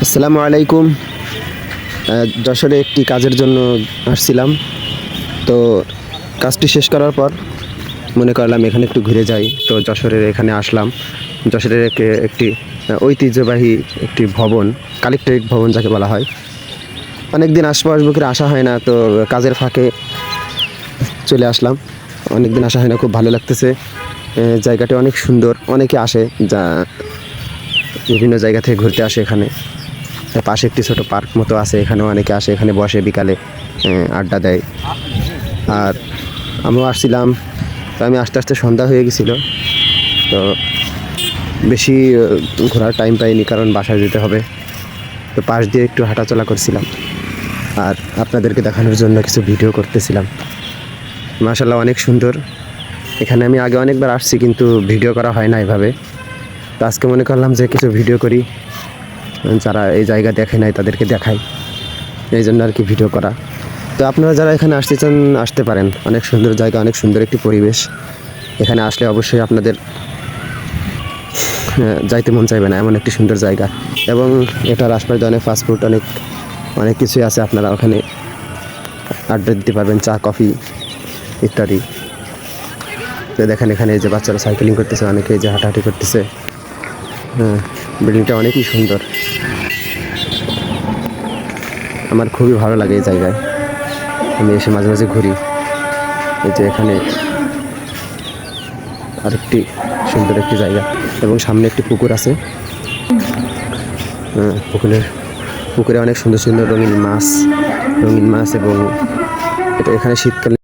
আসসালামু আলাইকুম। যশোরে একটি কাজের জন্য আসছিলাম। তো কাজটি শেষ করার পর মনে করলাম এখানে একটু ঘুরে যাই। তো যশোরের এখানে আসলাম। যশোরের একটি ঐতিহ্যবাহী একটি ভবন, কালেক্টরেট ভবন যাকে বলা হয়। অনেক দিন আসবো আসবো করে আসা হয় না, তো কাজের ফাঁকে চলে আসলাম। অনেক দিন আসা হয় না, খুব ভালো লাগতেছে। জায়গাটি অনেক সুন্দর, অনেকে আসে, যা বিভিন্ন জায়গা থেকে ঘুরতে আসে এখানে। তার পাশে একটি ছোট পার্ক মতো আছে, এখানেও অনেকে আসে, এখানে বসে বিকালে আড্ডা দেয়। আর আমিও আসছিলাম, তো আমি আস্তে আস্তে সন্ধ্যা হয়ে গেছিলো। তো বেশি ঘোরার টাইম পাইনি, কারণ বাসায় যেতে হবে। তো পাশ দিয়ে একটু হাঁটাচলা করছিলাম আর আপনাদেরকে দেখানোর জন্য কিছু ভিডিও করতেছিলাম। মাশাআল্লাহ অনেক সুন্দর। এখানে আমি আগে অনেকবার আসছি, কিন্তু ভিডিও করা হয় না এভাবে। তো আজকে মনে করলাম যে কিছু ভিডিও করি, যারা এই জায়গা দেখে নাই তাদেরকে দেখাই, এই জন্য আর কি ভিডিও করা। তো আপনারা যারা এখানে আসতে চান আসতে পারেন, অনেক সুন্দর জায়গা, অনেক সুন্দর একটি পরিবেশ। এখানে আসলে অবশ্যই আপনাদের যাইতে মন চাইবে না, এমন একটি সুন্দর জায়গা। এবং এটার আশপাশে অনেক ফাস্টফুড, অনেক অনেক কিছুই আছে, আপনারা ওখানে আড্ডা দিতে পারবেন, চা কফি ইত্যাদি। তো দেখেন এখানে এই যে বাচ্চারা সাইকেলিং করতেছে, অনেকে এই যে হাঁটাহাঁটি করতেছে। বিল্ডিংটা অনেকই সুন্দর, আমার খুবই ভালো লাগে এই জায়গায়। আমি এসে মাঝে মাঝে ঘুরি। এই যে এখানে আরেকটি সুন্দর একটি জায়গা, এবং সামনে একটি পুকুর আছে। পুকুরে অনেক সুন্দর সুন্দর রঙিন মাছ এবং এটা এখানে শীতকালে